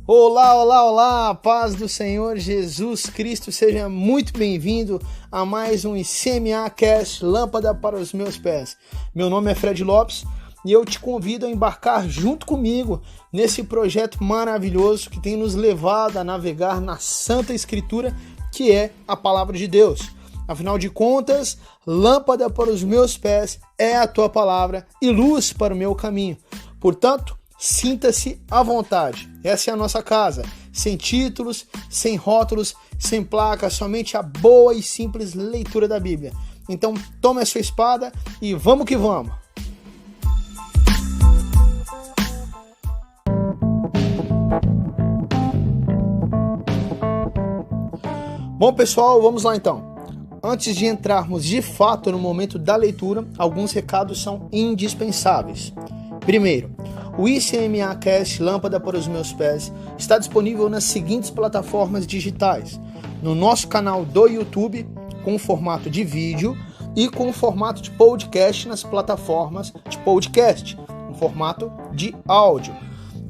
Olá, olá, olá, paz do Senhor Jesus Cristo, seja muito bem-vindo a mais um ICMA Cast, Lâmpada para os Meus Pés. Meu nome é Fred Lopes e eu te convido a embarcar junto comigo nesse projeto maravilhoso que tem nos levado a navegar na Santa Escritura, que é a Palavra de Deus. Afinal de contas, lâmpada para os meus pés é a tua palavra e luz para o meu caminho. Portanto, sinta-se à vontade. Essa é a nossa casa, sem títulos, sem rótulos, sem placas, somente a boa e simples leitura da Bíblia. Então, tome a sua espada e vamos que vamos! Bom, pessoal, vamos lá então. Antes de entrarmos de fato no momento da leitura, alguns recados são indispensáveis. Primeiro, o ICMA Cast Lâmpada para os Meus Pés está disponível nas seguintes plataformas digitais: no nosso canal do YouTube, com formato de vídeo, e com formato de podcast nas plataformas de podcast, no formato de áudio.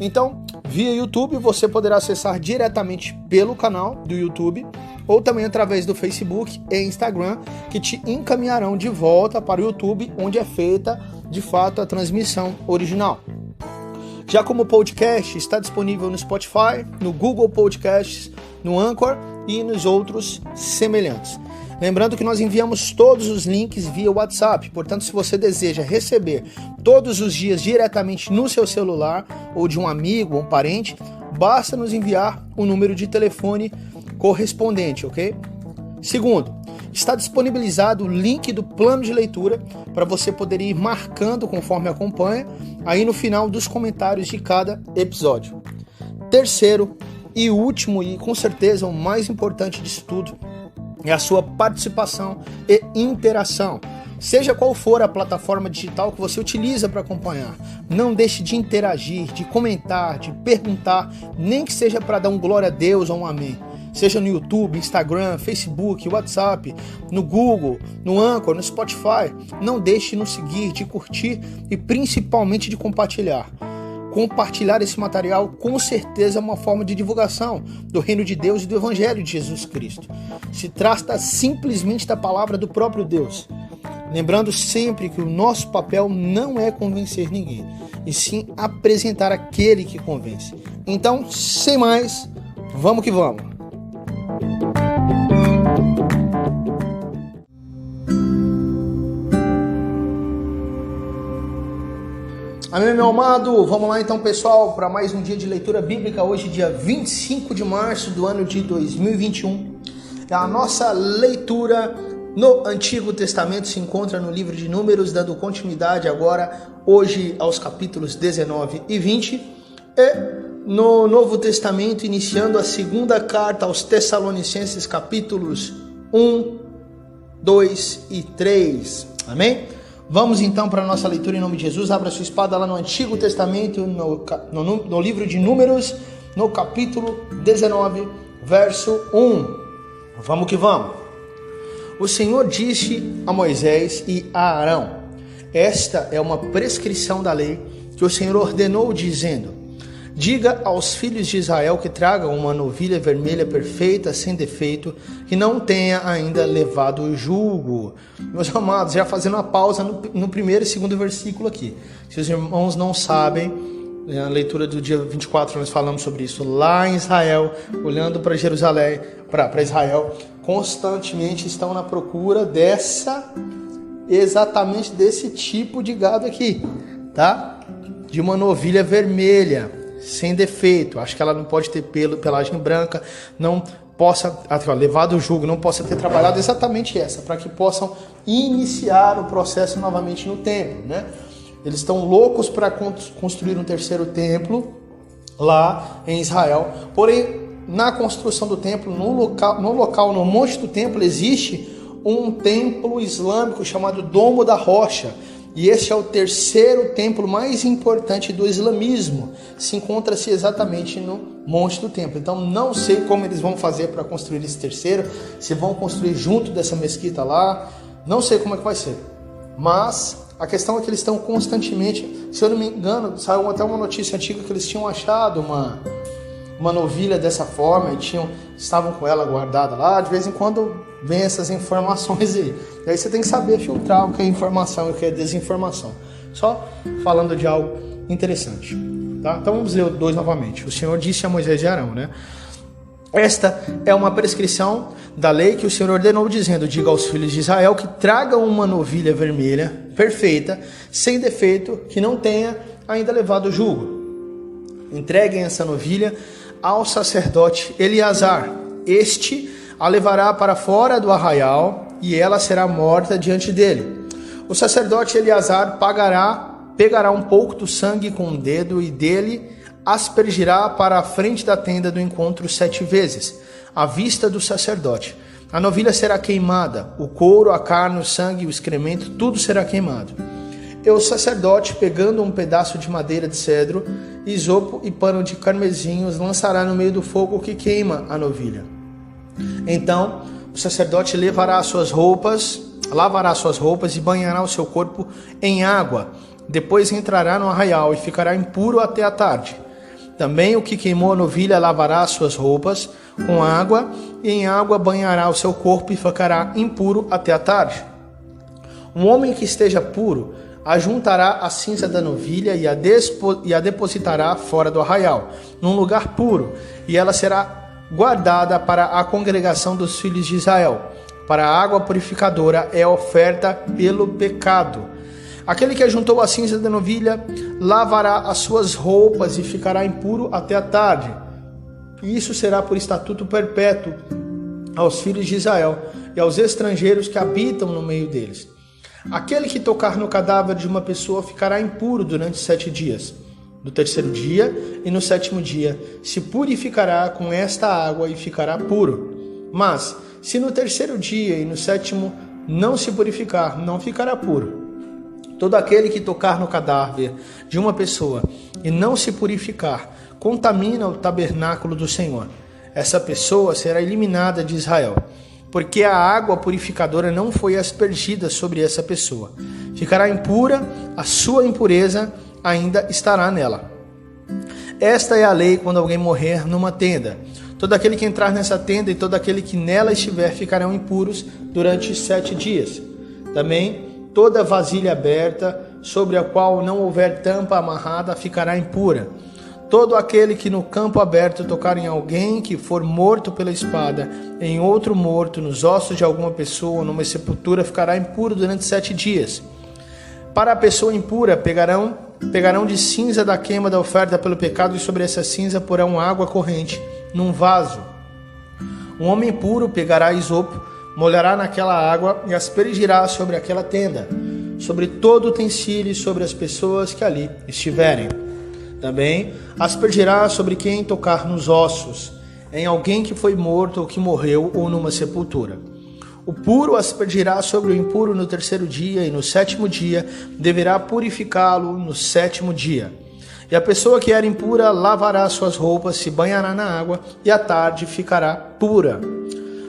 Então, via YouTube, você poderá acessar diretamente pelo canal do YouTube, ou também através do Facebook e Instagram, que te encaminharão de volta para o YouTube, onde é feita, de fato, a transmissão original. Já como podcast, está disponível no Spotify, no Google Podcasts, no Anchor e nos outros semelhantes. Lembrando que nós enviamos todos os links via WhatsApp, portanto, se você deseja receber todos os dias diretamente no seu celular ou de um amigo ou um parente, basta nos enviar o número de telefone correspondente, ok? Segundo, está disponibilizado o link do plano de leitura para você poder ir marcando conforme acompanha, aí no final dos comentários de cada episódio. Terceiro e último, e com certeza o mais importante disso tudo, é a sua participação e interação. Seja qual for a plataforma digital que você utiliza para acompanhar, não deixe de interagir, de comentar, de perguntar, nem que seja para dar um glória a Deus ou um amém. Seja no YouTube, Instagram, Facebook, WhatsApp, no Google, no Anchor, no Spotify. Não deixe de nos seguir, de curtir e principalmente de compartilhar. Compartilhar esse material com certeza é uma forma de divulgação do reino de Deus e do Evangelho de Jesus Cristo. Se trata simplesmente da palavra do próprio Deus. Lembrando sempre que o nosso papel não é convencer ninguém, e sim apresentar aquele que convence. Então, sem mais, vamos que vamos! Amém, meu amado? Vamos lá então, pessoal, para mais um dia de leitura bíblica. Hoje, dia 25 de março do ano de 2021. A nossa leitura no Antigo Testamento se encontra no livro de Números, dando continuidade agora, hoje, aos capítulos 19 e 20. E no Novo Testamento, iniciando a segunda carta aos Tessalonicenses, capítulos 1, 2 e 3. Amém? Vamos então para a nossa leitura em nome de Jesus. Abra sua espada lá no Antigo Testamento, no livro de Números, no capítulo 19, verso 1. Vamos que vamos. O Senhor disse a Moisés e a Arão: esta é uma prescrição da lei que o Senhor ordenou, dizendo: diga aos filhos de Israel que tragam uma novilha vermelha perfeita, sem defeito, que não tenha ainda levado o jugo. Meus amados, já fazendo uma pausa no primeiro e segundo versículo aqui. Se os irmãos não sabem, na leitura do dia 24 nós falamos sobre isso. Lá em Israel, olhando para Jerusalém, para Israel, constantemente estão na procura exatamente desse tipo de gado aqui, tá? De uma novilha vermelha, sem defeito. Acho que ela não pode ter pelagem branca, não possa levar do jugo, não possa ter trabalhado exatamente essa, para que possam iniciar o processo novamente no templo, né? Eles estão loucos para construir um terceiro templo lá em Israel, porém na construção do templo, no monte do templo, existe um templo islâmico chamado Domo da Rocha. E esse é o terceiro templo mais importante do islamismo. Se encontra-se exatamente no monte do templo. Então não sei como eles vão fazer para construir esse terceiro. Se vão construir junto dessa mesquita lá. Não sei como é que vai ser. Mas a questão é que eles estão constantemente... Se eu não me engano, saiu até uma notícia antiga que eles tinham achado uma novilha dessa forma e estavam com ela guardada lá. De vez em quando vem essas informações aí. E aí você tem que saber filtrar o que é informação e o que é desinformação. Só falando de algo interessante. Tá? Então vamos ler o 2 novamente. O Senhor disse a Moisés e Arão, né? Esta é uma prescrição da lei que o Senhor ordenou, dizendo: diga aos filhos de Israel que tragam uma novilha vermelha, perfeita, sem defeito, que não tenha ainda levado jugo. Entreguem essa novilha ao sacerdote Eleazar. Este a levará para fora do arraial e ela será morta diante dele. O sacerdote Eleazar pegará um pouco do sangue com o dedo e dele aspergirá para a frente da tenda do encontro 7 vezes, à vista do sacerdote. A novilha será queimada, o couro, a carne, o sangue, o excremento, tudo será queimado. E o sacerdote, pegando um pedaço de madeira de cedro, isopo e pano de carmesim, os lançará no meio do fogo que queima a novilha. Então o sacerdote lavará suas roupas e banhará o seu corpo em água. Depois entrará no arraial e ficará impuro até a tarde. Também o que queimou a novilha lavará suas roupas com água e em água banhará o seu corpo e ficará impuro até a tarde. Um homem que esteja puro ajuntará a cinza da novilha e a depositará fora do arraial, num lugar puro, e ela será guardada para a congregação dos filhos de Israel. Para a água purificadora é oferta pelo pecado. Aquele que ajuntou a cinza da novilha lavará as suas roupas e ficará impuro até a tarde. E isso será por estatuto perpétuo aos filhos de Israel e aos estrangeiros que habitam no meio deles. Aquele que tocar no cadáver de uma pessoa ficará impuro durante 7 dias. No terceiro dia e no 7º dia se purificará com esta água e ficará puro. Mas, se no terceiro dia e no 7º não se purificar, não ficará puro. Todo aquele que tocar no cadáver de uma pessoa e não se purificar, contamina o tabernáculo do Senhor. Essa pessoa será eliminada de Israel, porque a água purificadora não foi aspergida sobre essa pessoa. Ficará impura, a sua impureza ainda estará nela. Esta é a lei quando alguém morrer numa tenda. Todo aquele que entrar nessa tenda e todo aquele que nela estiver ficarão impuros durante 7 dias. Também toda vasilha aberta, sobre a qual não houver tampa amarrada, ficará impura. Todo aquele que no campo aberto tocar em alguém que for morto pela espada, em outro morto, nos ossos de alguma pessoa, numa sepultura, ficará impuro durante 7 dias. Para a pessoa impura, pegarão de cinza da queima da oferta pelo pecado e sobre essa cinza porão água corrente num vaso. Um homem puro pegará isopo, molhará naquela água e aspergirá sobre aquela tenda, sobre todo utensílio e sobre as pessoas que ali estiverem. Também aspergirá sobre quem tocar nos ossos, em alguém que foi morto ou que morreu ou numa sepultura. O puro aspergirá sobre o impuro no terceiro dia e no 7º dia deverá purificá-lo no 7º dia. E a pessoa que era impura lavará suas roupas, se banhará na água e à tarde ficará pura.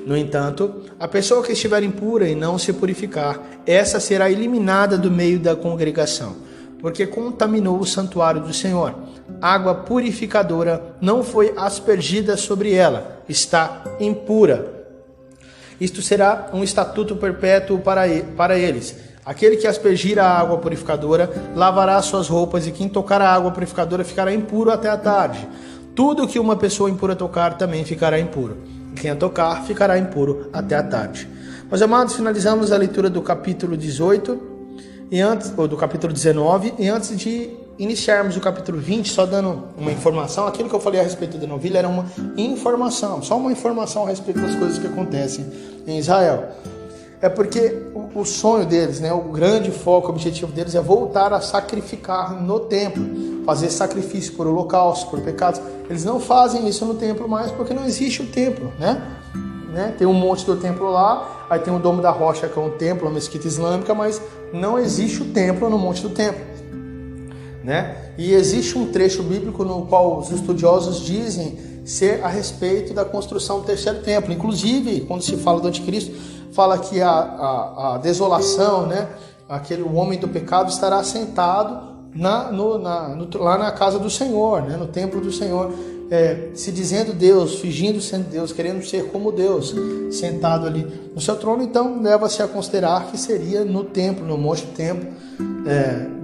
No entanto, a pessoa que estiver impura e não se purificar, essa será eliminada do meio da congregação, porque contaminou o santuário do Senhor. Água purificadora não foi aspergida sobre ela, está impura. Isto será um estatuto perpétuo para eles. Aquele que aspergir a água purificadora lavará suas roupas, e quem tocar a água purificadora ficará impuro até a tarde. Tudo que uma pessoa impura tocar também ficará impuro. Quem a tocar ficará impuro até a tarde. Meus amados, finalizamos a leitura do capítulo 18, do capítulo 19, e antes de iniciarmos o capítulo 20, só dando uma informação, aquilo que eu falei a respeito da novilha era uma informação, só uma informação a respeito das coisas que acontecem em Israel. É porque o sonho deles, né, o grande foco, o objetivo deles é voltar a sacrificar no templo, fazer sacrifício por holocausto, por pecados. Eles não fazem isso no templo mais porque não existe o templo, né? Tem um monte do templo lá, aí tem o Domo da Rocha, que é um templo, uma mesquita islâmica, mas não existe o templo no monte do templo, né? E existe um trecho bíblico no qual os estudiosos dizem ser a respeito da construção do terceiro templo. Inclusive, quando se fala do anticristo, fala que a desolação, né? O homem do pecado estará sentado lá na casa do Senhor, né? No templo do Senhor, se dizendo Deus, fingindo ser Deus, querendo ser como Deus, sentado ali no seu trono. Então leva-se a considerar que seria no templo, no monte do templo,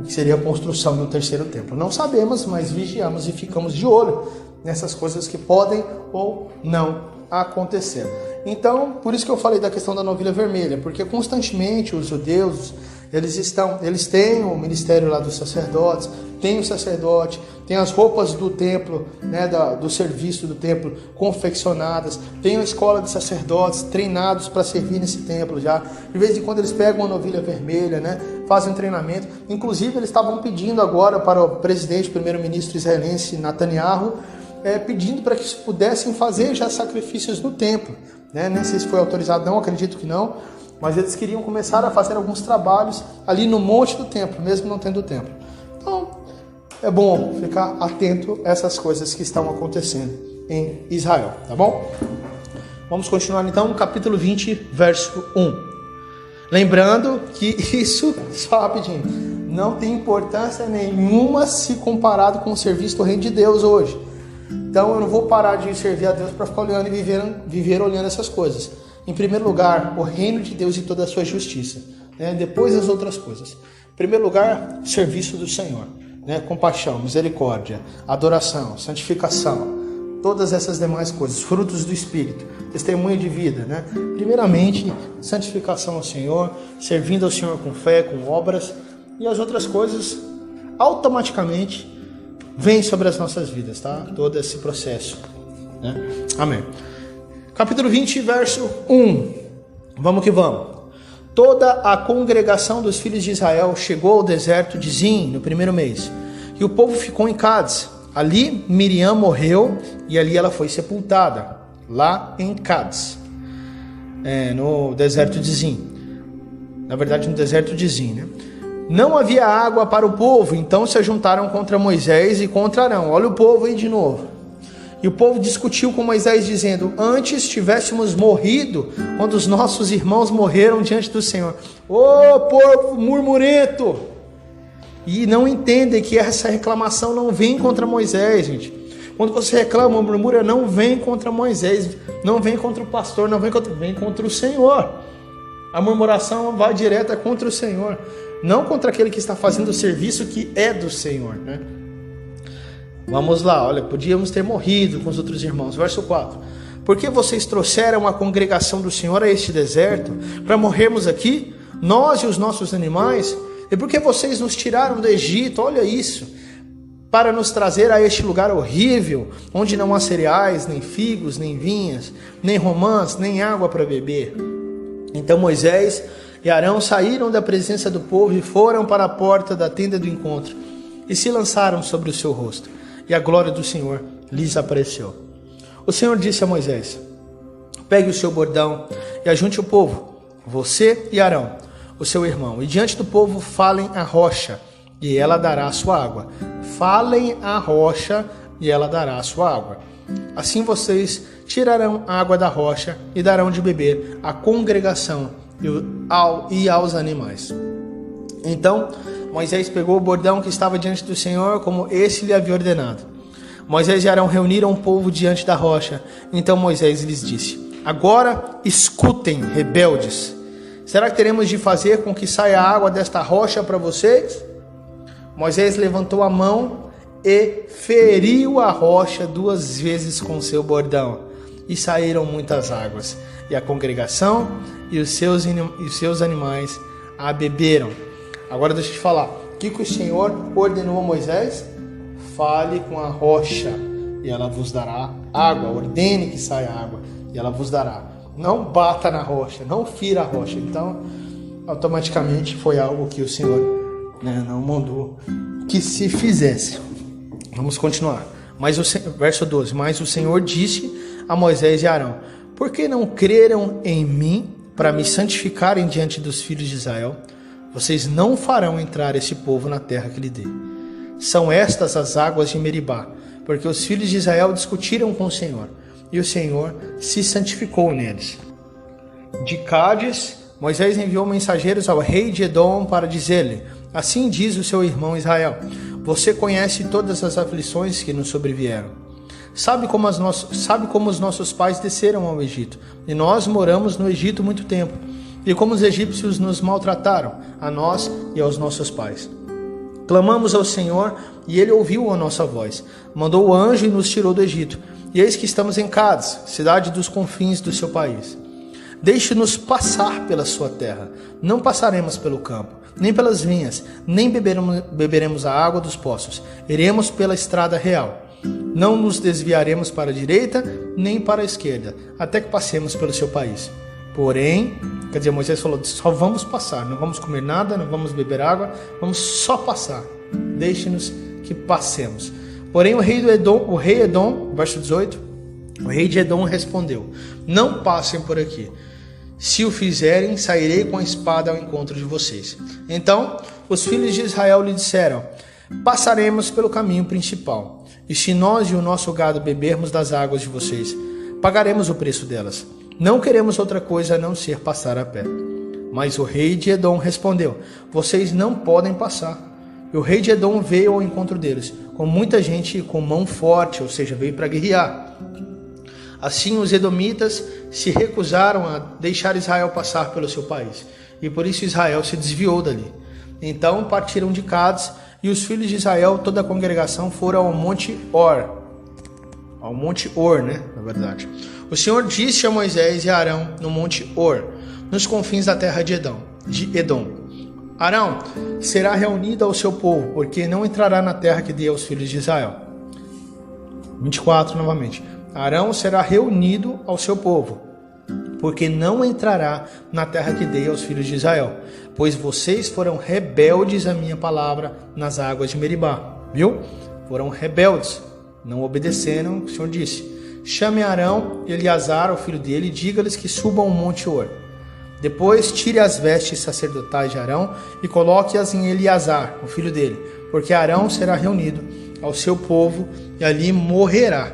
que seria a construção do terceiro templo. Não sabemos, mas vigiamos e ficamos de olho nessas coisas que podem ou não acontecer. Então, por isso que eu falei da questão da novilha vermelha, porque constantemente os judeus, eles têm o ministério lá dos sacerdotes, tem o sacerdote, tem as roupas do templo, né, do serviço do templo confeccionadas, tem a escola de sacerdotes treinados para servir nesse templo já. De vez em quando eles pegam uma novilha vermelha, né, fazem um treinamento. Inclusive eles estavam pedindo agora para o presidente, primeiro-ministro israelense Netanyahu, pedindo para que pudessem fazer já sacrifícios no templo, né? Nem sei se foi autorizado, não acredito que não, mas eles queriam começar a fazer alguns trabalhos ali no monte do templo, mesmo não tendo templo. Então, é bom ficar atento a essas coisas que estão acontecendo em Israel, tá bom? Vamos continuar então no capítulo 20, verso 1. Lembrando que isso, só rapidinho, não tem importância nenhuma se comparado com o serviço do reino de Deus hoje. Então eu não vou parar de servir a Deus para ficar olhando e viver olhando essas coisas. Em primeiro lugar, o reino de Deus e toda a sua justiça, né? Depois as outras coisas. Em primeiro lugar, serviço do Senhor, né? Compaixão, misericórdia, adoração, santificação, todas essas demais coisas, frutos do Espírito, testemunho de vida, né? Primeiramente, santificação ao Senhor, servindo ao Senhor com fé, com obras, e as outras coisas automaticamente vem sobre as nossas vidas, tá? Todo esse processo, né? Amém. Capítulo 20, verso 1. Vamos que vamos. Toda a congregação dos filhos de Israel chegou ao deserto de Zin no primeiro mês, e o povo ficou em Cádiz. Ali Miriam morreu e ali ela foi sepultada, lá em Cádiz, no deserto de Zin. Na verdade, no deserto de Zin, né? Não havia água para o povo, então se ajuntaram contra Moisés e contra Arão. Olha o povo aí de novo. E o povo discutiu com Moisés, dizendo: antes tivéssemos morrido quando os nossos irmãos morreram diante do Senhor. Ô povo murmurento! E não entendem que essa reclamação não vem contra Moisés, gente. Quando você reclama, murmura, não vem contra Moisés, não vem contra o pastor, vem contra o Senhor. A murmuração vai direta contra o Senhor, não contra aquele que está fazendo o serviço que é do Senhor, né? Vamos lá, olha, podíamos ter morrido com os outros irmãos. Verso 4. Por que vocês trouxeram a congregação do Senhor a este deserto, para morrermos aqui, nós e os nossos animais? E por que vocês nos tiraram do Egito, olha isso, para nos trazer a este lugar horrível, onde não há cereais, nem figos, nem vinhas, nem romãs, nem água para beber? Então Moisés e Arão saíram da presença do povo e foram para a porta da tenda do encontro e se lançaram sobre o seu rosto, e a glória do Senhor lhes apareceu. O Senhor disse a Moisés: pegue o seu bordão e ajunte o povo, você e Arão, o seu irmão, e diante do povo falem à rocha, e ela dará a sua água. Falem à rocha, e ela dará a sua água. Assim vocês tirarão água da rocha e darão de beber à congregação e aos animais. Então Moisés pegou o bordão que estava diante do Senhor, como esse lhe havia ordenado. Moisés e Arão reuniram o povo diante da rocha. Então Moisés lhes disse: agora escutem, rebeldes. Será que teremos de fazer com que saia água desta rocha para vocês? Moisés levantou a mão e feriu a rocha 2 vezes com seu bordão, e saíram muitas águas, e a congregação e os seus animais a beberam. Agora deixa eu te falar, o que o Senhor ordenou a Moisés? Fale com a rocha, e ela vos dará água. Ordene que saia água, e ela vos dará. não bata na rocha, não fira a rocha. Então, automaticamente foi algo que o Senhor, né, não mandou que se fizesse. Vamos continuar. Verso 12. Mas o Senhor disse a Moisés e Arão: por que não creram em mim para me santificarem diante dos filhos de Israel? Vocês não farão entrar esse povo na terra que lhe dei. São estas as águas de Meribá, porque os filhos de Israel discutiram com o Senhor, e o Senhor se santificou neles. De Cádiz, Moisés enviou mensageiros ao rei de Edom para dizer-lhe: assim diz o seu irmão Israel: você conhece todas as aflições que nos sobrevieram. Sabe como os nossos pais desceram ao Egito, e nós moramos no Egito muito tempo, e como os egípcios nos maltrataram, a nós e aos nossos pais. Clamamos ao Senhor, e ele ouviu a nossa voz. Mandou o anjo e nos tirou do Egito. E eis que estamos em Cádiz, cidade dos confins do seu país. Deixe-nos passar pela sua terra. Não passaremos pelo campo, nem pelas vinhas, nem beberemos a água dos poços. Iremos pela estrada real. Não nos desviaremos para a direita, nem para a esquerda, até que passemos pelo seu país. Porém, Moisés falou: só vamos passar, não vamos comer nada, não vamos beber água, vamos só passar. Deixe-nos que passemos. Porém, o rei Edom, verso 18, o rei de Edom respondeu: não passem por aqui. Se o fizerem, sairei com a espada ao encontro de vocês. Então, os filhos de Israel lhe disseram: passaremos pelo caminho principal. E se nós e o nosso gado bebermos das águas de vocês, pagaremos o preço delas. Não queremos outra coisa a não ser passar a pé. Mas o rei de Edom respondeu: vocês não podem passar. E o rei de Edom veio ao encontro deles, com muita gente com mão forte, ou seja, veio para guerrear. Assim os edomitas se recusaram a deixar Israel passar pelo seu país, e por isso Israel se desviou dali. Então partiram de Cádiz, e os filhos de Israel, toda a congregação, foram ao monte Or. Ao monte Or, né? Na verdade. O Senhor disse a Moisés e a Arão no monte Or, nos confins da terra de Edom: Arão será reunido ao seu povo, porque não entrará na terra que dei aos filhos de Israel. 24 novamente. Arão será reunido ao seu povo, porque não entrará na terra que dei aos filhos de Israel, pois vocês foram rebeldes à minha palavra nas águas de Meribá. Viu? Foram rebeldes, não obedeceram o que o Senhor disse. Chame Arão e Eleazar, o filho dele, e diga-lhes que subam o monte Or. Depois tire as vestes sacerdotais de Arão e coloque-as em Eleazar, o filho dele, porque Arão será reunido ao seu povo e ali morrerá.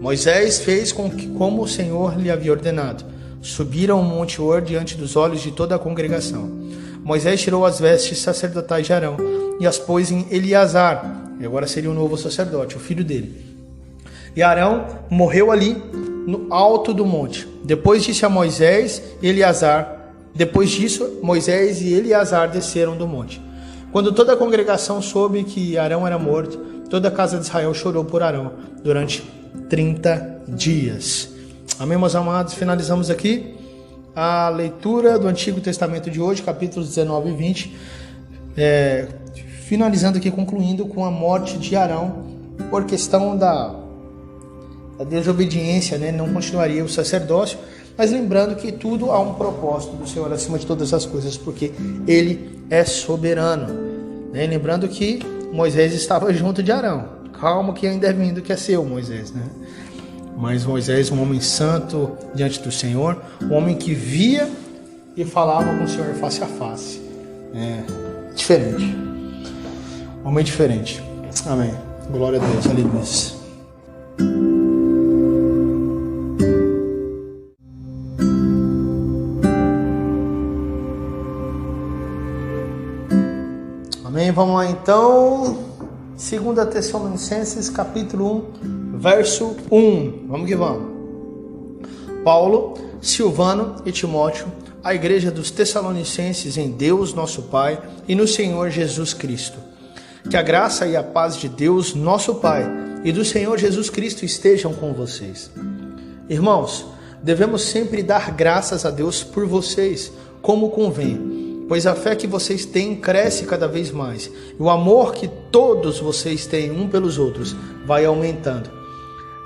Moisés fez como o Senhor lhe havia ordenado. Subiram o monte Or diante dos olhos de toda a congregação. Moisés tirou as vestes sacerdotais de Arão e as pôs em Eleazar, e agora seria o novo sacerdote, o filho dele. E Arão morreu ali no alto do monte. Depois disso Moisés e Eleazar desceram do monte. Quando toda a congregação soube que Arão era morto, toda a casa de Israel chorou por Arão durante 30 dias. Amém, meus amados? Finalizamos aqui a leitura do Antigo Testamento de hoje, capítulos 19 e 20. Finalizando aqui, concluindo com a morte de Arão por questão da desobediência, né? Não continuaria o sacerdócio, mas lembrando que tudo há um propósito do Senhor acima de todas as coisas, porque Ele é soberano, né? Lembrando que Moisés estava junto de Arão. Calma que ainda é vindo que é seu, Moisés, né? Mas Moisés, um homem santo diante do Senhor, um homem que via e falava com o Senhor face a face. Diferente. Um homem diferente. Amém. Glória a Deus. Aleluia. Amém, vamos lá então, 2 Tessalonicenses capítulo 1, verso 1, vamos que vamos. Paulo, Silvano e Timóteo, a igreja dos Tessalonicenses em Deus nosso Pai e no Senhor Jesus Cristo. Que a graça e a paz de Deus nosso Pai e do Senhor Jesus Cristo estejam com vocês. Irmãos, devemos sempre dar graças a Deus por vocês, como convém, pois a fé que vocês têm cresce cada vez mais, e o amor que todos vocês têm um pelos outros vai aumentando.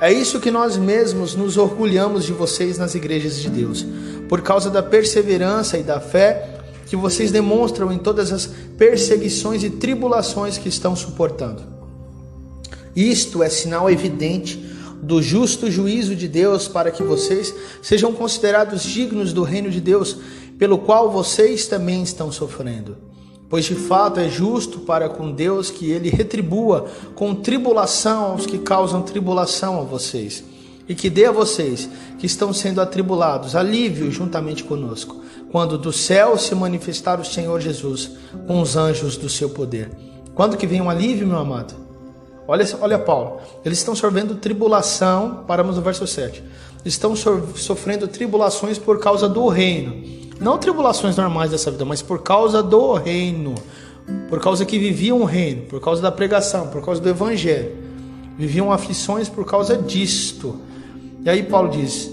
É isso que nós mesmos nos orgulhamos de vocês nas igrejas de Deus, por causa da perseverança e da fé que vocês demonstram em todas as perseguições e tribulações que estão suportando. Isto é sinal evidente do justo juízo de Deus, para que vocês sejam considerados dignos do reino de Deus, pelo qual vocês também estão sofrendo. Pois de fato é justo para com Deus que ele retribua com tribulação aos que causam tribulação a vocês, e que dê a vocês que estão sendo atribulados alívio juntamente conosco, quando do céu se manifestar o Senhor Jesus com os anjos do seu poder. Quando que vem um alívio, meu amado? Olha Paulo, eles estão sofrendo tribulação, paramos no verso 7, estão sofrendo tribulações por causa do reino. Não tribulações normais dessa vida, mas por causa do reino. Por causa que viviam o reino, por causa da pregação, por causa do evangelho. Viviam aflições por causa disto. E aí Paulo diz,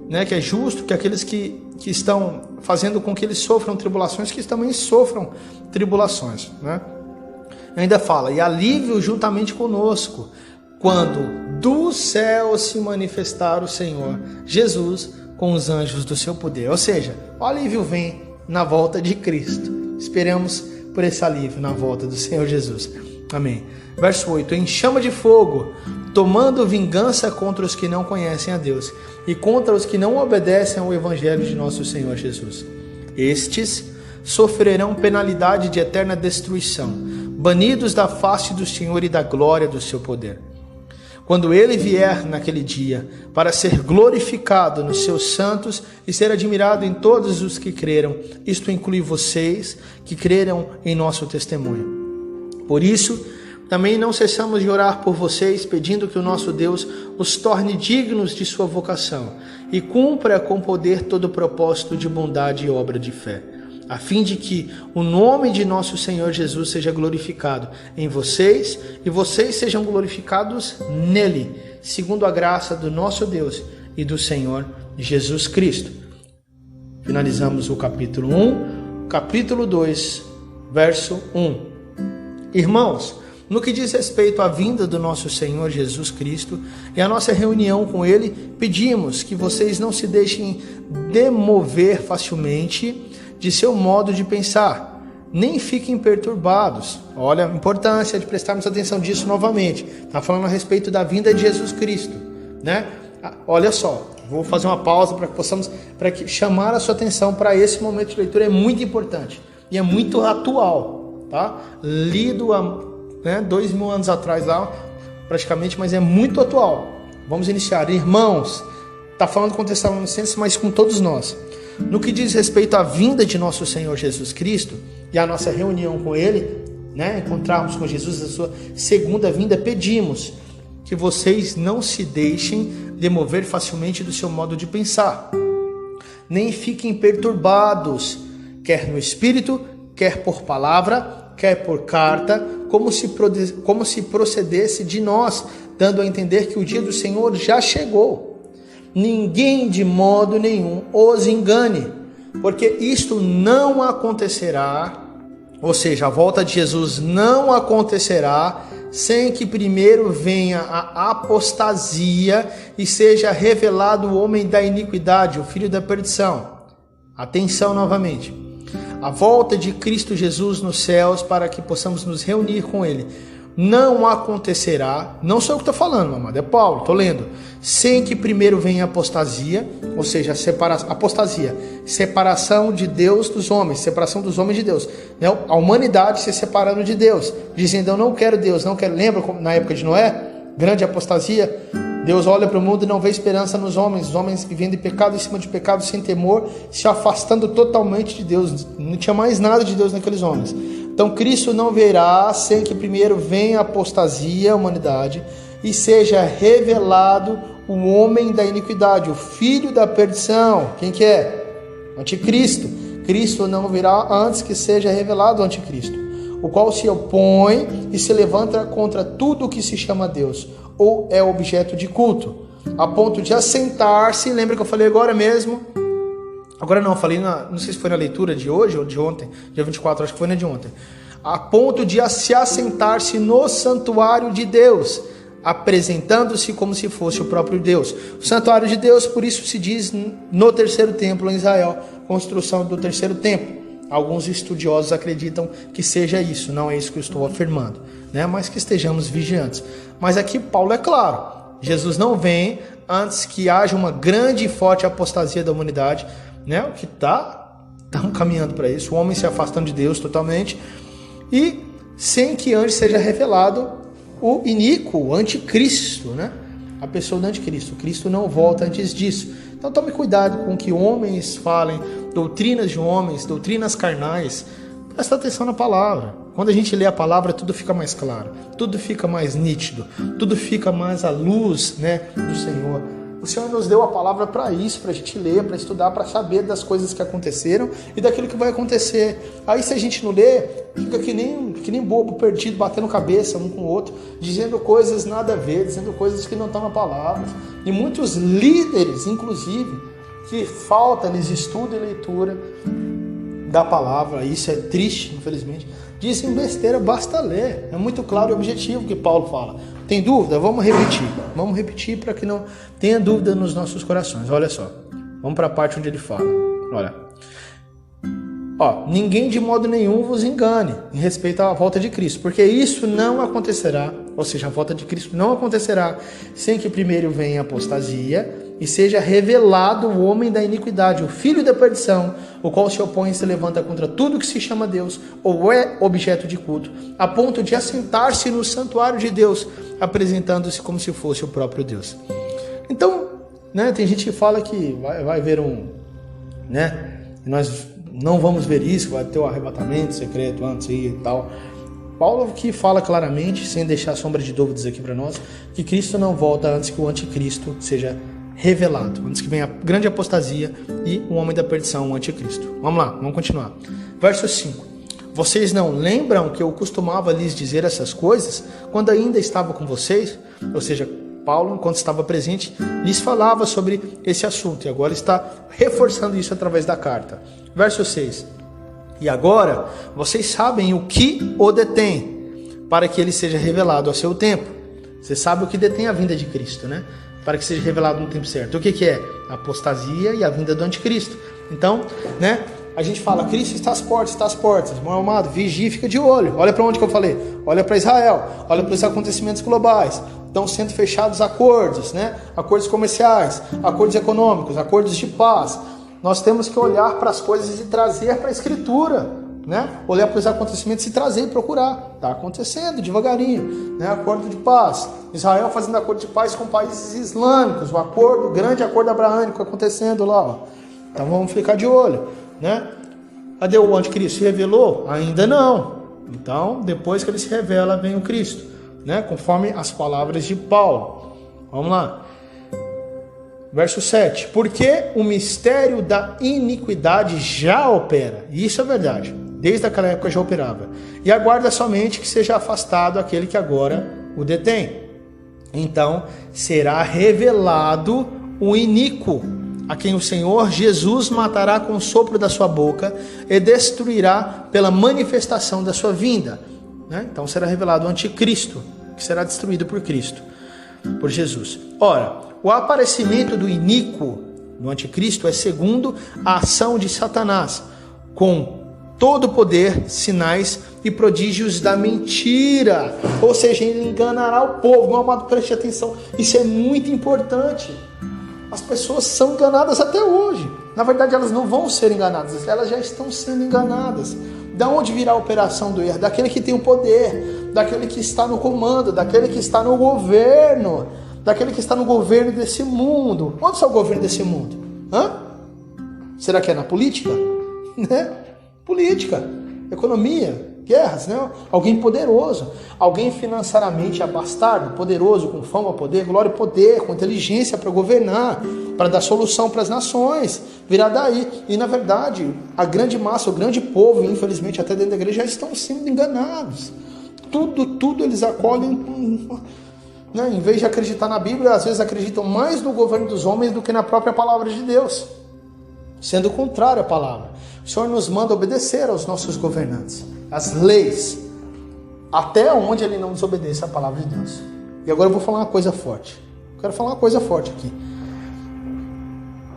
né, que é justo que aqueles que estão fazendo com que eles sofram tribulações, que também sofram tribulações, né? Ainda fala, e alívio juntamente conosco, quando do céu se manifestar o Senhor Jesus com os anjos do seu poder. Ou seja, o alívio vem na volta de Cristo. Esperamos por esse alívio na volta do Senhor Jesus. Amém. Verso 8. Em chama de fogo, tomando vingança contra os que não conhecem a Deus e contra os que não obedecem ao evangelho de nosso Senhor Jesus. Estes sofrerão penalidade de eterna destruição, banidos da face do Senhor e da glória do seu poder. Quando ele vier naquele dia, para ser glorificado nos seus santos e ser admirado em todos os que creram, isto inclui vocês que creram em nosso testemunho. Por isso, também não cessamos de orar por vocês, pedindo que o nosso Deus os torne dignos de sua vocação e cumpra com poder todo o propósito de bondade e obra de fé, a fim de que o nome de nosso Senhor Jesus seja glorificado em vocês e vocês sejam glorificados nele, segundo a graça do nosso Deus e do Senhor Jesus Cristo. Finalizamos o capítulo 1, capítulo 2, verso 1. Irmãos, no que diz respeito à vinda do nosso Senhor Jesus Cristo e à nossa reunião com Ele, pedimos que vocês não se deixem demover facilmente de seu modo de pensar, nem fiquem perturbados. Olha a importância de prestarmos atenção disso novamente. Está falando a respeito da vinda de Jesus Cristo, né? Olha só, vou fazer uma pausa para que possamos chamar a sua atenção para esse momento de leitura. É muito importante e é muito atual, tá? Lido há 2.000 anos atrás lá, praticamente, mas é muito atual. Vamos iniciar. Irmãos, está falando com Tessalonicenses, mas com todos nós. No que diz respeito à vinda de nosso Senhor Jesus Cristo e à nossa reunião com Ele, né, encontrarmos com Jesus a sua segunda vinda, pedimos que vocês não se deixem demover facilmente do seu modo de pensar, nem fiquem perturbados, quer no espírito, quer por palavra, quer por carta, como se procedesse de nós, dando a entender que o dia do Senhor já chegou. Ninguém de modo nenhum os engane, porque isto não acontecerá, ou seja, a volta de Jesus não acontecerá sem que primeiro venha a apostasia e seja revelado o homem da iniquidade, o filho da perdição. Atenção novamente. A volta de Cristo Jesus nos céus para que possamos nos reunir com Ele não acontecerá, não sou eu que estou falando, amado, é Paulo, estou lendo, sem que primeiro venha a apostasia, ou seja, separação de Deus dos homens, separação dos homens de Deus, né? A humanidade se separando de Deus, dizendo eu não quero Deus, não quero. Lembra na época de Noé, grande apostasia? Deus olha para o mundo e não vê esperança nos homens, os homens vivendo de pecado em cima de pecado, sem temor, se afastando totalmente de Deus, não tinha mais nada de Deus naqueles homens. Então Cristo não virá sem que primeiro venha a apostasia, a humanidade, e seja revelado o homem da iniquidade, o filho da perdição. Quem que é? Anticristo. Cristo não virá antes que seja revelado o anticristo, o qual se opõe e se levanta contra tudo o que se chama Deus, ou é objeto de culto, a ponto de assentar-se. Lembra que eu falei agora mesmo? Agora não, eu falei, não sei se foi na leitura de hoje ou de ontem, dia 24, acho que foi na de ontem. A ponto de se assentar-se no santuário de Deus, apresentando-se como se fosse o próprio Deus. O santuário de Deus, por isso se diz no terceiro templo em Israel, construção do terceiro templo. Alguns estudiosos acreditam que seja isso, não é isso que eu estou afirmando, né? Mas que estejamos vigiantes. Mas aqui Paulo é claro, Jesus não vem antes que haja uma grande e forte apostasia da humanidade, né? O que estamos caminhando para isso, o homem se afastando de Deus totalmente, e sem que antes seja revelado o iníquo, o anticristo, né? A pessoa do anticristo. Cristo não volta antes disso. Então tome cuidado com que homens falem, doutrinas de homens, doutrinas carnais. Presta atenção na palavra. Quando a gente lê a palavra, tudo fica mais claro, tudo fica mais nítido, tudo fica mais à luz, né, do Senhor. O Senhor nos deu a palavra para isso, para a gente ler, para estudar, para saber das coisas que aconteceram e daquilo que vai acontecer. Aí se a gente não lê, fica que nem bobo, perdido, batendo cabeça um com o outro, dizendo coisas nada a ver, dizendo coisas que não estão na palavra. E muitos líderes, inclusive, que falta-lhes estudo e leitura da palavra, isso é triste, infelizmente, dizem besteira, basta ler. É muito claro e objetivo que Paulo fala. Tem dúvida? Vamos repetir para que não tenha dúvida nos nossos corações. Olha só, vamos para a parte onde ele fala. Olha, ninguém de modo nenhum vos engane em respeito à volta de Cristo, porque isso não acontecerá, ou seja, a volta de Cristo não acontecerá sem que primeiro venha a apostasia e seja revelado o homem da iniquidade, o filho da perdição, o qual se opõe e se levanta contra tudo que se chama Deus ou é objeto de culto, a ponto de assentar-se no santuário de Deus, apresentando-se como se fosse o próprio Deus. Então, né, tem gente que fala que vai haver nós não vamos ver isso, vai ter o arrebatamento secreto antes e tal. Paulo que fala claramente, sem deixar sombra de dúvidas aqui para nós, que Cristo não volta antes que o anticristo seja revelado, antes que venha a grande apostasia e o homem da perdição, o anticristo. Vamos lá, vamos continuar. Verso 5. Vocês não lembram que eu costumava lhes dizer essas coisas quando ainda estava com vocês? Ou seja, Paulo, enquanto estava presente, lhes falava sobre esse assunto e agora está reforçando isso através da carta. Verso 6. E agora vocês sabem o que o detém, para que ele seja revelado a seu tempo. Você sabe o que detém a vinda de Cristo, né? Para que seja revelado no tempo certo. O que é? A apostasia e a vinda do anticristo. Então, né? A gente fala, Cristo está às portas. Meu amado, vigie, fica de olho. Olha para onde que eu falei. Olha para Israel. Olha para os acontecimentos globais. Estão sendo fechados acordos, né? Acordos comerciais, acordos econômicos, acordos de paz. Nós temos que olhar para as coisas e trazer para a Escritura, né? Olhar para os acontecimentos e trazer e procurar. Está acontecendo devagarinho, né? Acordo de paz. Israel fazendo acordo de paz com países islâmicos. O grande acordo abraâmico acontecendo lá. Ó. Então vamos ficar de olho, né? Cadê o anticristo? Se revelou? Ainda não. Então, depois que ele se revela, vem o Cristo, né? Conforme as palavras de Paulo. Vamos lá. Verso 7. Porque o mistério da iniquidade já opera. E isso é verdade. Desde aquela época já operava. E aguarda somente que seja afastado aquele que agora o detém. Então será revelado o iníquo, a quem o Senhor Jesus matará com o sopro da sua boca e destruirá pela manifestação da sua vinda. Né? Então será revelado o anticristo, que será destruído por Cristo, por Jesus. Ora, o aparecimento do iníquo, do anticristo, é segundo a ação de Satanás, com todo poder, sinais e prodígios da mentira. Ou seja, ele enganará o povo. Meu amado, preste atenção. Isso é muito importante. As pessoas são enganadas até hoje. Na verdade, elas não vão ser enganadas. Elas já estão sendo enganadas. Da onde virá a operação do erro? Daquele que tem o poder, daquele que está no comando, daquele que está no governo, daquele que está no governo desse mundo. Onde está o governo desse mundo? Será que é na política? Né? Política, economia, guerras, né? Alguém poderoso, alguém financeiramente abastado, poderoso, com fama, poder, glória e poder, com inteligência para governar, para dar solução para as nações, virá daí. E na verdade, a grande massa, o grande povo, infelizmente até dentro da igreja, já estão sendo enganados. Tudo eles acolhem, né? Em vez de acreditar na Bíblia, às vezes acreditam mais no governo dos homens do que na própria palavra de Deus, sendo contrário à palavra. O Senhor nos manda obedecer aos nossos governantes, às leis, até onde ele não desobedece à palavra de Deus. E agora eu vou falar uma coisa forte. Eu quero falar uma coisa forte aqui.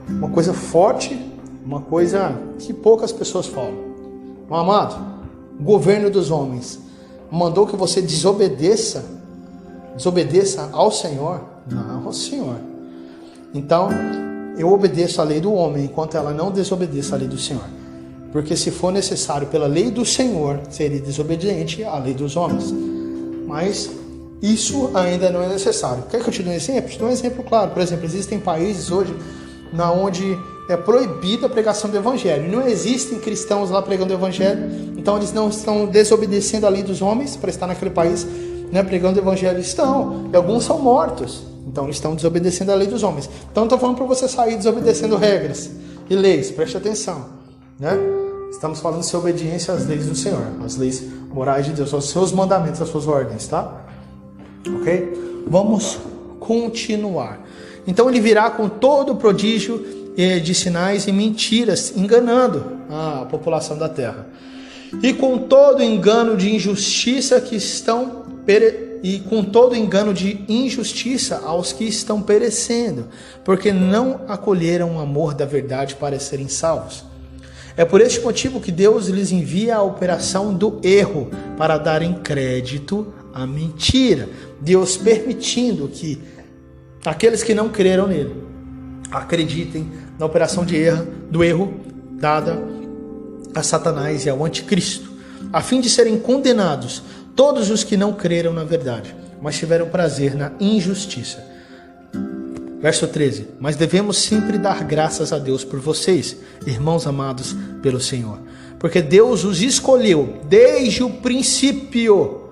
Uma coisa forte, uma coisa que poucas pessoas falam. Meu amado, o governo dos homens mandou que você desobedeça ao Senhor? Não, ao Senhor. Então, eu obedeço a lei do homem, enquanto ela não desobedeça a lei do Senhor. Porque se for necessário pela lei do Senhor, seria desobediente à lei dos homens. Mas isso ainda não é necessário. Quer que eu te dê um exemplo? Te dou um exemplo claro. Por exemplo, existem países hoje onde é proibida a pregação do evangelho. Não existem cristãos lá pregando o evangelho. Então eles não estão desobedecendo a lei dos homens para estar naquele país, né, pregando o evangelho. Estão. E alguns são mortos. Então eles estão desobedecendo a lei dos homens. Então não estou falando para você sair desobedecendo regras e leis. Preste atenção, né? Estamos falando de ser obediência às leis do Senhor, às leis morais de Deus, aos seus mandamentos, às suas ordens, tá? Ok? Vamos continuar. Então ele virá com todo o prodígio de sinais e mentiras, enganando a população da terra. E com todo engano de injustiça aos que estão perecendo, porque não acolheram o amor da verdade para serem salvos. É por este motivo que Deus lhes envia a operação do erro, para darem crédito à mentira. Deus permitindo que aqueles que não creram nele acreditem na operação do erro dada a Satanás e ao anticristo, a fim de serem condenados todos os que não creram na verdade, mas tiveram prazer na injustiça. Verso 13. Mas devemos sempre dar graças a Deus por vocês, irmãos amados pelo Senhor, porque Deus os escolheu desde o princípio,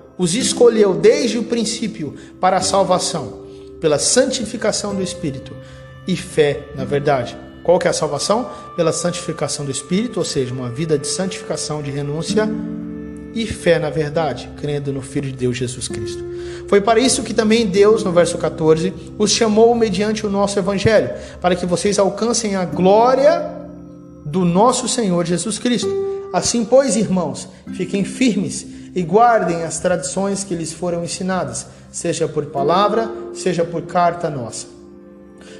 para a salvação, pela santificação do Espírito e fé na verdade. Qual que é a salvação? Pela santificação do Espírito, ou seja, uma vida de santificação, de renúncia e fé na verdade, crendo no Filho de Deus Jesus Cristo. Foi para isso que também Deus, no verso 14, os chamou mediante o nosso Evangelho, para que vocês alcancem a glória do nosso Senhor Jesus Cristo. Assim, pois, irmãos, fiquem firmes e guardem as tradições que lhes foram ensinadas, seja por palavra, seja por carta nossa.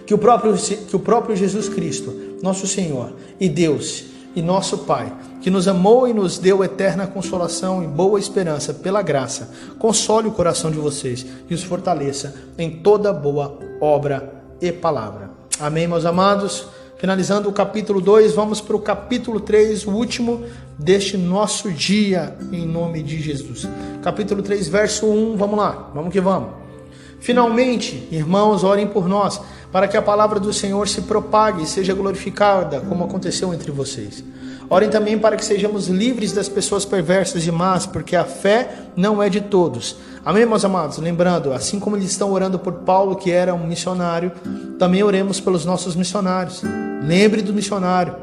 Que o próprio Jesus Cristo, nosso Senhor e Deus e nosso Pai, que nos amou e nos deu eterna consolação e boa esperança pela graça, console o coração de vocês e os fortaleça em toda boa obra e palavra. Amém, meus amados? Finalizando o capítulo 2, vamos para o capítulo 3, o último deste nosso dia, em nome de Jesus. Capítulo 3, verso 1, vamos lá, vamos que vamos. Finalmente, irmãos, orem por nós, para que a palavra do Senhor se propague e seja glorificada, como aconteceu entre vocês. Orem também para que sejamos livres das pessoas perversas e más, porque a fé não é de todos. Amém, meus amados? Lembrando, assim como eles estão orando por Paulo, que era um missionário, também oremos pelos nossos missionários. Lembre do missionário.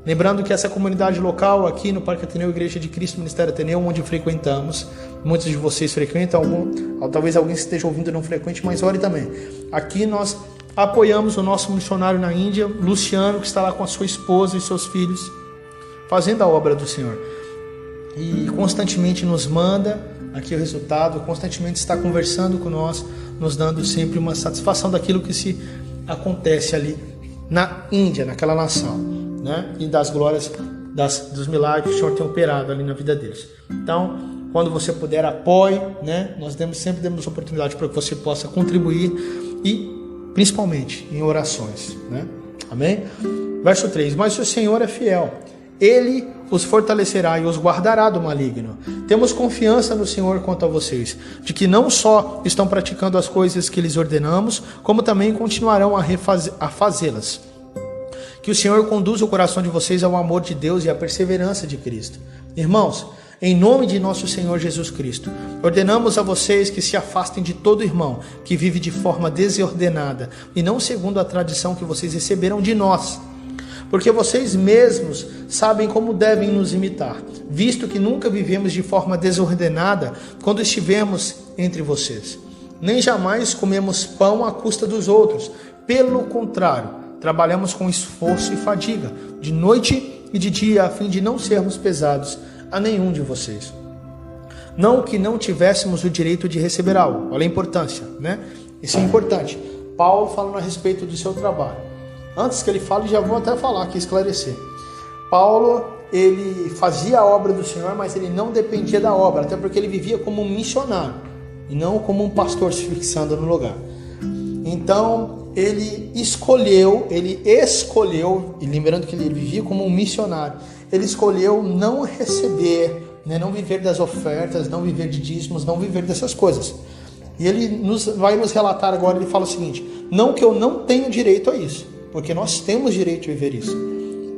Lembrando que essa comunidade local aqui no Parque Ateneu, Igreja de Cristo, Ministério Ateneu, onde frequentamos, muitos de vocês frequentam, talvez alguém que esteja ouvindo não frequente, mas ore também. Aqui nós apoiamos o nosso missionário na Índia, Luciano, que está lá com a sua esposa e seus filhos, fazendo a obra do Senhor. E constantemente nos manda aqui o resultado, constantemente está conversando com nós, nos dando sempre uma satisfação daquilo que se acontece ali na Índia, naquela nação, né? E das glórias, dos milagres que o Senhor tem operado ali na vida deles. Então, quando você puder, apoie, né? Nós sempre demos oportunidade para que você possa contribuir e principalmente em orações, né? Amém? Verso 3, mas se o Senhor é fiel, Ele os fortalecerá e os guardará do maligno. Temos confiança no Senhor quanto a vocês, de que não só estão praticando as coisas que lhes ordenamos, como também continuarão a fazê-las. Que o Senhor conduza o coração de vocês ao amor de Deus e à perseverança de Cristo. Irmãos, em nome de nosso Senhor Jesus Cristo, ordenamos a vocês que se afastem de todo irmão que vive de forma desordenada e não segundo a tradição que vocês receberam de nós. Porque vocês mesmos sabem como devem nos imitar, visto que nunca vivemos de forma desordenada quando estivemos entre vocês. Nem jamais comemos pão à custa dos outros. Pelo contrário, trabalhamos com esforço e fadiga, de noite e de dia, a fim de não sermos pesados a nenhum de vocês. Não que não tivéssemos o direito de receber algo. Olha a importância, né? Isso é importante. Paulo falando a respeito do seu trabalho. Antes que ele fale, já vou até falar aqui, esclarecer. Paulo, ele fazia a obra do Senhor, mas ele não dependia da obra, até porque ele vivia como um missionário e não como um pastor se fixando no lugar. Então, ele escolheu, e lembrando que ele vivia como um missionário, ele escolheu não receber, né, não viver das ofertas, não viver de dízimos, não viver dessas coisas. E ele vai nos relatar agora, ele fala o seguinte: não que eu não tenho direito a isso, porque nós temos direito de viver isso,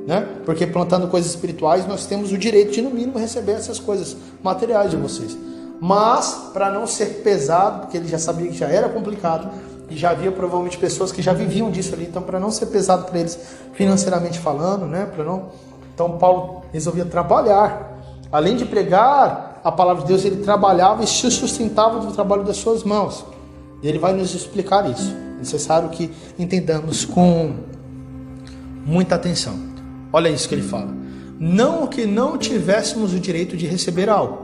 né? Porque plantando coisas espirituais, nós temos o direito de, no mínimo, receber essas coisas materiais de vocês. Mas, para não ser pesado, porque ele já sabia que já era complicado, e já havia provavelmente pessoas que já viviam disso ali, então para não ser pesado para eles financeiramente falando, né? Então Paulo resolvia trabalhar. Além de pregar a palavra de Deus, ele trabalhava e se sustentava do trabalho das suas mãos. E ele vai nos explicar isso. É necessário que entendamos com muita atenção. Olha isso que ele fala. Não que não tivéssemos o direito de receber algo,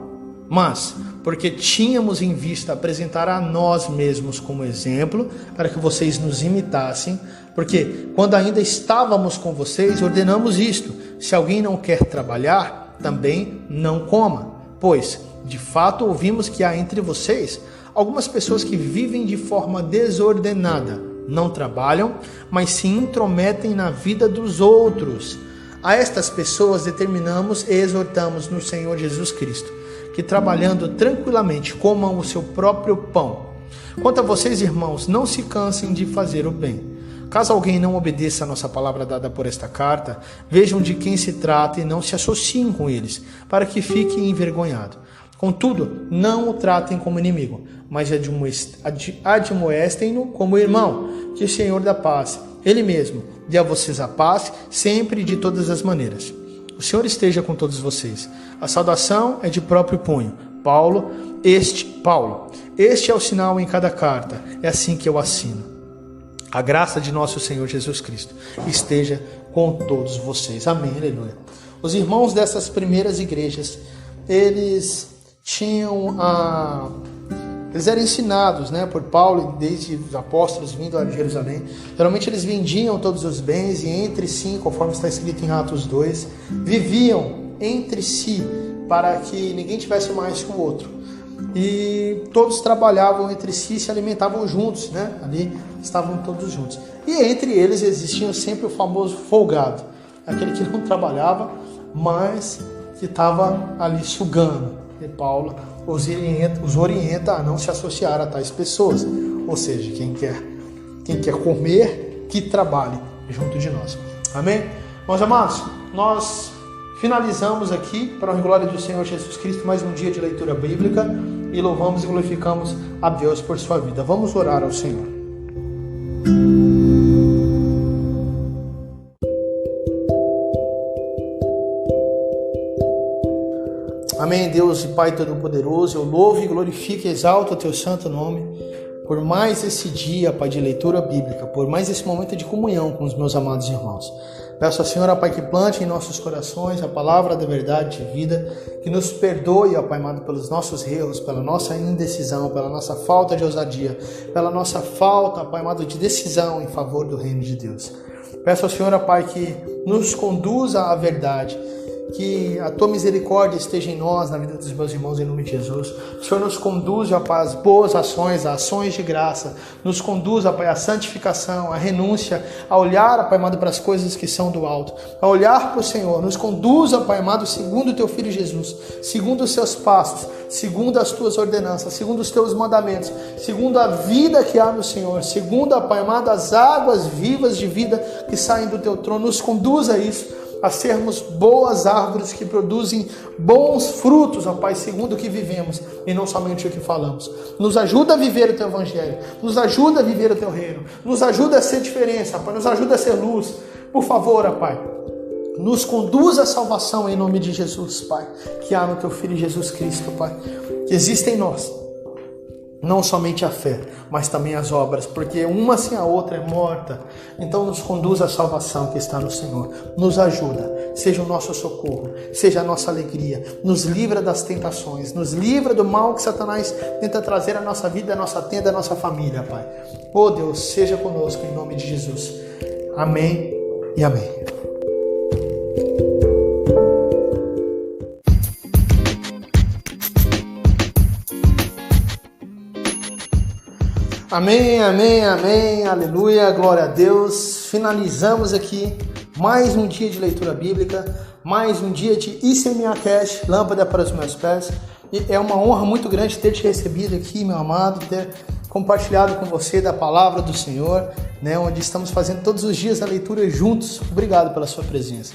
mas porque tínhamos em vista apresentar a nós mesmos como exemplo, para que vocês nos imitassem, porque quando ainda estávamos com vocês, ordenamos isto: se alguém não quer trabalhar, também não coma. Pois, de fato, ouvimos que há entre vocês algumas pessoas que vivem de forma desordenada, não trabalham, mas se intrometem na vida dos outros. A estas pessoas determinamos e exortamos no Senhor Jesus Cristo, que trabalhando tranquilamente comam o seu próprio pão. Quanto a vocês, irmãos, não se cansem de fazer o bem. Caso alguém não obedeça a nossa palavra dada por esta carta, vejam de quem se trata e não se associem com eles, para que fique envergonhado. Contudo, não o tratem como inimigo, mas admoestem-no como irmão, que o Senhor da paz, Ele mesmo, dê a vocês a paz, sempre e de todas as maneiras. O Senhor esteja com todos vocês. A saudação é de próprio punho. Paulo. Este é o sinal em cada carta. É assim que eu assino. A graça de nosso Senhor Jesus Cristo esteja com todos vocês. Amém, aleluia. Os irmãos dessas primeiras igrejas, eles eram ensinados, né, por Paulo, desde os apóstolos vindo a Jerusalém. Geralmente eles vendiam todos os bens e entre si, conforme está escrito em Atos 2, viviam entre si para que ninguém tivesse mais que o outro. E todos trabalhavam entre si, se alimentavam juntos, né? Ali estavam todos juntos. E entre eles existia sempre o famoso folgado, aquele que não trabalhava, mas que estava ali sugando. E Paulo os orienta a não se associar a tais pessoas. Ou seja, quem quer comer, que trabalhe junto de nós. Amém? Meus amados, nós finalizamos aqui, para a glória do Senhor Jesus Cristo, mais um dia de leitura bíblica, e louvamos e glorificamos a Deus por sua vida. Vamos orar ao Senhor. Amém, Deus e Pai Todo-Poderoso, eu louvo e glorifico e exalto o Teu santo nome por mais esse dia, Pai, de leitura bíblica, por mais esse momento de comunhão com os meus amados irmãos. Peço ao Senhor, ó Pai, que plante em nossos corações a palavra da verdade de vida, que nos perdoe, ó Pai amado, pelos nossos erros, pela nossa indecisão, pela nossa falta de ousadia, pela nossa falta, Pai amado, de decisão em favor do reino de Deus. Peço ao Senhor, ó Pai, que nos conduza à verdade, que a Tua misericórdia esteja em nós, na vida dos meus irmãos, em nome de Jesus. O Senhor nos conduz, ó Pai, às boas ações, às ações de graça. Nos conduz, ó Pai, à santificação, à renúncia, a olhar, ó Pai amado, para as coisas que são do alto, a olhar para o Senhor. Nos conduz, ó Pai amado, segundo o Teu Filho Jesus, segundo os Seus passos, segundo as Tuas ordenanças, segundo os Teus mandamentos, segundo a vida que há no Senhor, segundo, ó Pai amado, as águas vivas de vida que saem do Teu trono. Nos conduz a isso, a sermos boas árvores que produzem bons frutos, ó Pai, segundo o que vivemos e não somente o que falamos. Nos ajuda a viver o Teu Evangelho, nos ajuda a viver o Teu reino, nos ajuda a ser diferença, Pai, nos ajuda a ser luz. Por favor, ó Pai, nos conduz à salvação em nome de Jesus, Pai, que há no Teu Filho Jesus Cristo, Pai, que existe em nós. não somente a fé, mas também as obras, porque uma sem a outra é morta. Então nos conduz à salvação que está no Senhor, nos ajuda, seja o nosso socorro, seja a nossa alegria, nos livra das tentações, nos livra do mal que Satanás tenta trazer à nossa vida, à nossa tenda, à nossa família, Pai. Oh Deus, seja conosco em nome de Jesus. Amém e amém. Amém, amém, amém, aleluia, glória a Deus. Finalizamos aqui mais um dia de leitura bíblica, mais um dia de ICMA Cash, lâmpada para os meus pés. E é uma honra muito grande ter te recebido aqui, meu amado, ter compartilhado com você da palavra do Senhor, né, onde estamos fazendo todos os dias a leitura juntos. Obrigado pela sua presença.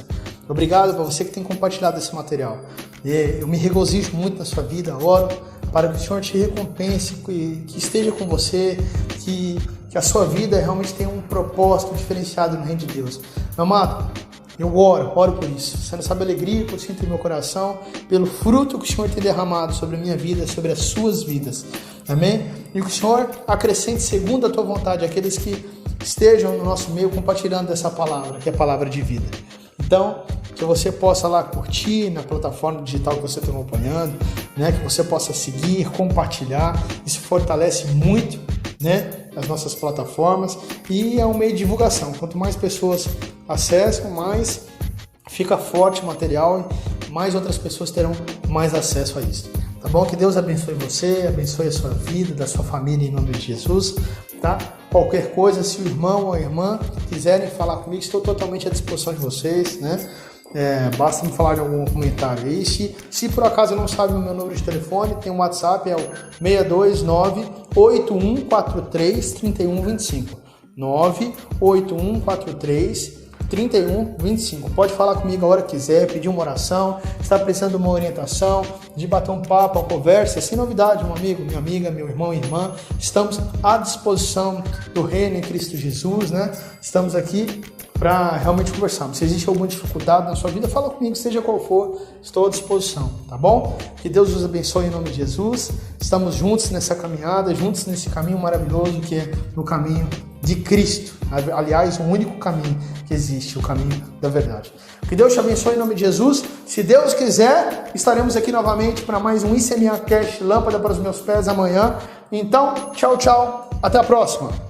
Obrigado para você que tem compartilhado esse material. Eu me regozijo muito na sua vida, oro para que o Senhor te recompense, que esteja com você, que a sua vida realmente tenha um propósito diferenciado no reino de Deus. Meu amado, eu oro por isso. Você não sabe a alegria que eu sinto em meu coração, pelo fruto que o Senhor tem derramado sobre a minha vida, sobre as suas vidas. Amém? E que o Senhor acrescente segundo a tua vontade aqueles que estejam no nosso meio compartilhando dessa palavra, que é a palavra de vida. Então, que você possa lá curtir na plataforma digital que você está acompanhando, né? Que você possa seguir, compartilhar. Isso fortalece muito, né, as nossas plataformas e é um meio de divulgação. Quanto mais pessoas acessam, mais fica forte o material e mais outras pessoas terão mais acesso a isso. Tá bom? Que Deus abençoe você, abençoe a sua vida, da sua família em nome de Jesus, tá? Qualquer coisa, se o irmão ou a irmã quiserem falar comigo, estou totalmente à disposição de vocês, né? Basta me falar de algum comentário aí. Se por acaso não sabe o meu número de telefone, tem um WhatsApp, é o 629-8143-3125. 98143-3125. Pode falar comigo a hora que quiser, pedir uma oração, está precisando de uma orientação, de bater um papo, uma conversa, sem novidade, meu amigo, minha amiga, meu irmão e irmã. Estamos à disposição do reino em Cristo Jesus, né? Estamos aqui para realmente conversarmos. Se existe alguma dificuldade na sua vida, fala comigo, seja qual for, estou à disposição, tá bom? Que Deus os abençoe em nome de Jesus. Estamos juntos nessa caminhada, juntos nesse caminho maravilhoso que é o caminho de Cristo. Aliás, o único caminho que existe, o caminho da verdade. Que Deus te abençoe em nome de Jesus. Se Deus quiser, estaremos aqui novamente para mais um ICMA Cash, lâmpada para os meus pés amanhã. Então, tchau, tchau. Até a próxima.